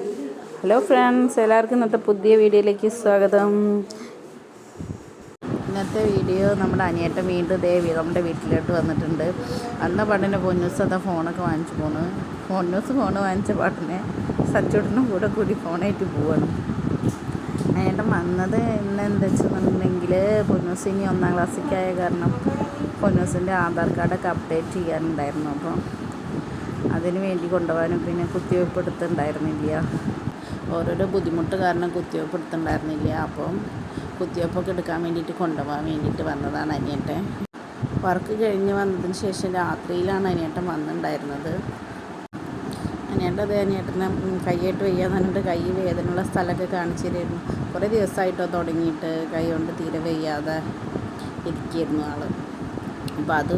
Hello friends, എല്ലാവർക്കും ഇന്നത്തെ പുതിയ വീഡിയോയിലേക്ക് സ്വാഗതം. ഇന്നത്തെ വീഡിയോ നമ്മുടെ അനിയേട്ടൻ വീണ്ടും നമ്മുടെ വീട്ടിലോട്ട് വന്നിട്ടുണ്ട്. അന്ന പാട്ടിൻ്റെ പൊന്നൂസ് അതാ ഫോണൊക്കെ വാങ്ങിച്ചു പോണ്. പൊന്നൂസ് ഫോൺ വാങ്ങിച്ച പാട്ടിനെ സച്ചോട്ടിനും കൂടി ഫോണായിട്ട് പോവാണ്. അനിയേട്ടൻ വന്നത് ഇന്ന് എന്താ വെച്ചെന്നുണ്ടെങ്കിൽ പൊന്നൂസ് ഇനി 1ാം ക്ലാസ്സിലേക്കായ കാരണം പൊന്നൂസിൻ്റെ ആധാർ കാർഡൊക്കെ അപ്ഡേറ്റ് ചെയ്യാനുണ്ടായിരുന്നു. അപ്പോൾ അതിന് വേണ്ടി കൊണ്ടുപോകാനും പിന്നെ കുത്തിവയ്പ്പ് എടുത്തിട്ടുണ്ടായിരുന്നില്ല. ഓരോരോ ബുദ്ധിമുട്ട് കാരണം കുത്തിവയ്പ്പ് എടുത്തിട്ടുണ്ടായിരുന്നില്ല. അപ്പം കുത്തിവയ്പ്പൊക്കെ എടുക്കാൻ വേണ്ടിയിട്ട് കൊണ്ടുപോകാൻ വേണ്ടിയിട്ട് വന്നതാണ് അനിയേട്ടൻ. വർക്ക് കഴിഞ്ഞ് വന്നതിന് ശേഷം രാത്രിയിലാണ് അനിയേട്ടൻ വന്നിട്ടുണ്ടായിരുന്നത്. അനിയേട്ടനെ കൈയായിട്ട് വയ്യാന്ന് പറഞ്ഞിട്ട് കൈ വേദനയുള്ള സ്ഥലമൊക്കെ കാണിച്ചു തരുന്നു. കുറേ ദിവസമായിട്ടോ തുടങ്ങിയിട്ട് കൈ കൊണ്ട് തീരെ വയ്യാതെ ഇരിക്കുകയായിരുന്നു ആൾ. അപ്പോൾ അത്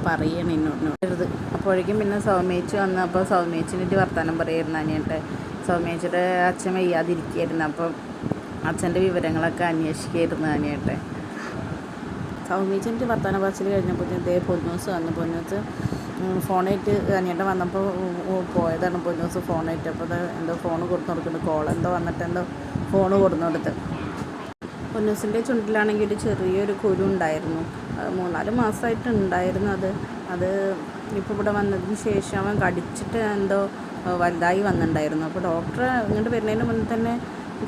പറയണം എന്നോട്. അപ്പോഴേക്കും പിന്നെ സൗമ്യേച്ചി വന്നപ്പോൾ സൗമ്യേച്ചിൻ്റെ വർത്തമാനം പറയായിരുന്നു അനിയേട്ടൻ. സൗമ്യേച്ചിയുടെ അച്ഛൻ വയ്യാതിരിക്കുകയായിരുന്നു. അപ്പം അച്ഛൻ്റെ വിവരങ്ങളൊക്കെ അന്വേഷിക്കുകയായിരുന്നു അനിയേട്ടൻ. സൗമ്യേച്ചിൻ്റെ വർത്തമാനം പറച്ചിൽ കഴിഞ്ഞപ്പോൾ പൊന്നൂസ് വന്നു. പൊന്നൂസ് ഫോണായിട്ട് അനിയേട്ടൻ വന്നപ്പോൾ പോയതാണ്. പൊന്നൂസ് ഫോണായിട്ട് അപ്പോൾ എന്തോ ഫോൺ കൊടുത്തു കൊടുക്കുന്നുണ്ട്. കോളെന്തോ വന്നിട്ട് എന്തോ ഫോൺ കൊടുത്തു കൊടുത്ത്. പൊന്നൂസിൻ്റെ ചുണ്ടിലാണെങ്കിൽ ഒരു ചെറിയൊരു കുരു ഉണ്ടായിരുന്നു. 3-4 മാസമായിട്ട് ഉണ്ടായിരുന്നു. അത് ഇപ്പോൾ ഇവിടെ വന്നതിന് ശേഷം അവൻ കടിച്ചിട്ട് എന്തോ വലുതായി വന്നിട്ടുണ്ടായിരുന്നു. അപ്പോൾ ഡോക്ടർ ഇങ്ങോട്ട് വരുന്നതിന് മുന്നേ തന്നെ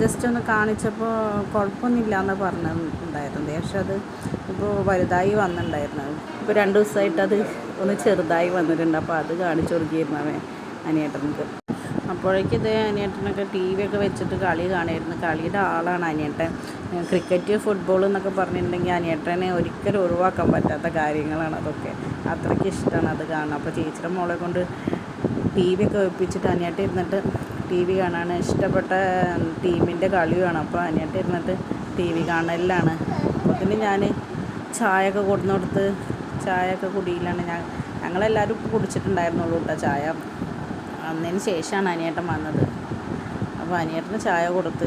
ജസ്റ്റ് ഒന്ന് കാണിച്ചപ്പോൾ കുഴപ്പമൊന്നുമില്ല എന്ന് പറഞ്ഞിട്ടുണ്ടായിരുന്നത്. പക്ഷെ അത് ഇപ്പോൾ വലുതായി വന്നിട്ടുണ്ടായിരുന്നു. ഇപ്പോൾ 2 ദിവസമായിട്ട് അത് ഒന്ന് ചെറുതായി വന്നിട്ടുണ്ട്. അപ്പോൾ അത് കാണിച്ചു കൊടുക്കുകയായിരുന്നു അവൻ അനിയേട്ടനക്ക്. അപ്പോഴേക്കും അനിയേട്ടനൊക്കെ TV ഒക്കെ വെച്ചിട്ട് കളി കാണുമായിരുന്നു. കളിയുടെ ആളാണ് അനിയേട്ടൻ. ക്രിക്കറ്റ്, ഫുട്ബോൾ എന്നൊക്കെ പറഞ്ഞിട്ടുണ്ടെങ്കിൽ അനിയേട്ടനെ ഒരിക്കലും ഒഴിവാക്കാൻ പറ്റാത്ത കാര്യങ്ങളാണ് അതൊക്കെ. അത്രയ്ക്ക് ഇഷ്ടമാണ് അത് കാണാൻ. അപ്പോൾ ചേച്ചിയുടെ മോളെ കൊണ്ട് TV ഒക്കെ വെപ്പിച്ചിട്ട് അനിയേട്ടൻ ഇരുന്നിട്ട് TV കാണാൻ ഇഷ്ടപ്പെട്ട ടീമിൻ്റെ കളി വേണം. അപ്പോൾ അനിയേട്ടൻ ഇരുന്നിട്ട് TV കാണലിലാണ്. അപ്പോൾ തന്നെ ഞാൻ ചായയൊക്കെ കൊടുത്ത് ചായയൊക്കെ കുടിയിലാണ്. ഞങ്ങളെല്ലാവരും ഇപ്പോൾ കുടിച്ചിട്ടുണ്ടായിരുന്നുള്ളൂ കേട്ടോ ചായ. വന്നതിന് ശേഷമാണ് അനിയേട്ടൻ വന്നത്. അപ്പോൾ അനിയേട്ടന് ചായ കൊടുത്ത്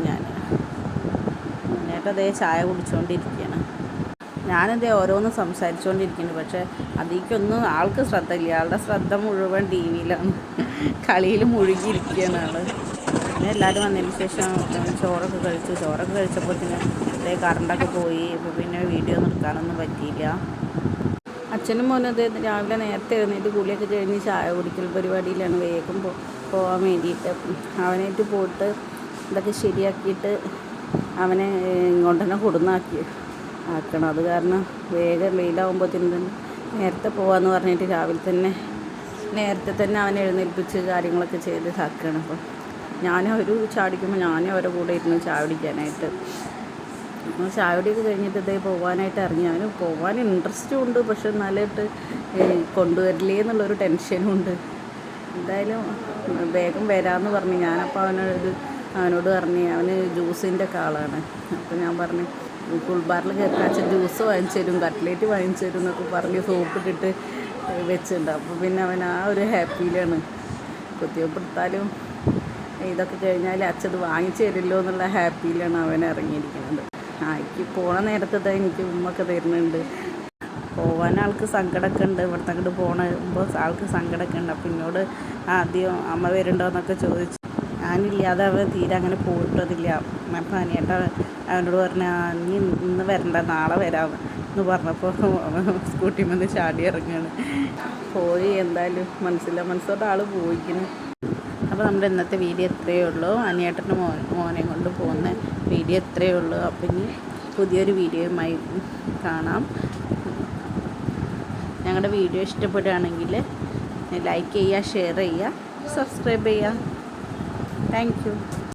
അനിയേട്ടൻ ചായ കുടിച്ചുകൊണ്ടിരിക്കുകയാണ്. ഓരോന്ന് സംസാരിച്ചുകൊണ്ടിരിക്കുന്നു. പക്ഷേ അതിലേക്കൊന്നും ആൾക്ക് ശ്രദ്ധയില്ല. ആളുടെ ശ്രദ്ധ മുഴുവൻ TVയിലാണ്. കളിയിൽ മുഴുകിയിരിക്കുകയാണ് ആൾ. പിന്നെ എല്ലാവരും വന്നതിന് ശേഷം ചോറൊക്കെ കഴിച്ചപ്പോൾ കറണ്ടൊക്കെ പോയി. ഇപ്പോൾ പിന്നെ വീഡിയോ എടുക്കാനൊന്നും പറ്റിയില്ല. അച്ഛനും മോനും രാവിലെ നേരത്തെ എഴുന്നേറ്റ് കുളിയൊക്കെ കഴിഞ്ഞ് ചായ കുടിക്കൽ പരിപാടിയിലാണ്. വേഗം പോകാൻ വേണ്ടിയിട്ട് അവനായിട്ട് പോയിട്ട് ഇതൊക്കെ ശരിയാക്കിയിട്ട് അവനെ ഇങ്ങോട്ട് തന്നെ ആക്കണം. അത് കാരണം വേഗം വെയിലാകുമ്പോഴത്തേനും നേരത്തെ പോകാമെന്ന് പറഞ്ഞിട്ട് നേരത്തെ തന്നെ അവനെ എഴുന്നേൽപ്പിച്ച് കാര്യങ്ങളൊക്കെ ചെയ്ത് ആക്കണം. അപ്പം അവർ ചാടിക്കുമ്പോൾ അവരുടെ കൂടെ ഇരുന്ന് ചായ കുടിക്കാനായിട്ട്. ചായ കുടിയൊക്കെ കഴിഞ്ഞിട്ട് പോകാനായിട്ട് ഇറങ്ങി. അവന് പോകാൻ ഇൻട്രസ്റ്റും ഉണ്ട്. പക്ഷെ നല്ലതായിട്ട് കൊണ്ടുവരില്ലേ എന്നുള്ളൊരു ടെൻഷനും ഉണ്ട്. എന്തായാലും വേഗം വരാമെന്ന് പറഞ്ഞു. ഞാനപ്പോൾ അവനോട് പറഞ്ഞു അവന് ജ്യൂസിൻ്റെ ഒക്കെ ആളാണ്. അപ്പോൾ ഞാൻ പറഞ്ഞു കുൾബാറിൽ കയറി അച്ഛൻ ജ്യൂസ് വാങ്ങിച്ചു തരും, കട്ട്ലേറ്റ് വാങ്ങിച്ചു തരും എന്നൊക്കെ പറഞ്ഞ് സോപ്പിട്ടിട്ട് വെച്ചിട്ടുണ്ട്. അപ്പോൾ പിന്നെ അവൻ ആ ഒരു ഹാപ്പിയിലാണ്. കുത്തിവെപ്പെടുത്താലും ഇതൊക്കെ കഴിഞ്ഞാൽ അച്ഛത് വാങ്ങിച്ചു തരില്ലോ എന്നുള്ള ഹാപ്പിയിലാണ് അവൻ ഇറങ്ങിയിരിക്കുന്നത്. എനിക്ക് പോണ നേരത്തെ എനിക്ക് ഉമ്മൊക്കെ തരുന്നുണ്ട്. പോകാൻ ആൾക്ക് സങ്കടമൊക്കെ ഉണ്ട്. ഇവിടുത്തെ അങ്ങോട്ട് പോകുമ്പോൾ ആൾക്ക് സങ്കടമൊക്കെ ഉണ്ട്. അപ്പം എന്നോട് ആദ്യം അമ്മ വരുന്നുണ്ടോ എന്നൊക്കെ ചോദിച്ചു. ഞാനില്ലാതെ അവൻ തീരെ അങ്ങനെ പോയിട്ടതില്ല. അപ്പം അനിയേട്ടൻ അവനോട് പറഞ്ഞ നീ ഇന്ന് വരണ്ട, നാളെ വരാമെന്ന് പറഞ്ഞപ്പോൾ സ്കൂട്ടി വന്ന് ചാടി ഇറങ്ങുകയാണ്. പോയി എന്തായാലും മനസ്സോടെ ആൾ പോയിക്കുന്നു. അപ്പോൾ നമ്മുടെ ഇന്നത്തെ വീഡിയോ ഇത്രയേ ഉള്ളൂ. അനിയേട്ടൻ്റെ മോനെ കൊണ്ട് പോകുന്ന വീഡിയോ ഇത്രയേ ഉള്ളൂ. അപ്പം ഇനി പുതിയൊരു വീഡിയോയുമായി കാണാം. ഞങ്ങളുടെ വീഡിയോ ഇഷ്ടപ്പെടുകയാണെങ്കിൽ ലൈക്ക് ചെയ്യുക, ഷെയർ ചെയ്യുക, സബ്സ്ക്രൈബ് ചെയ്യുക. Thank you.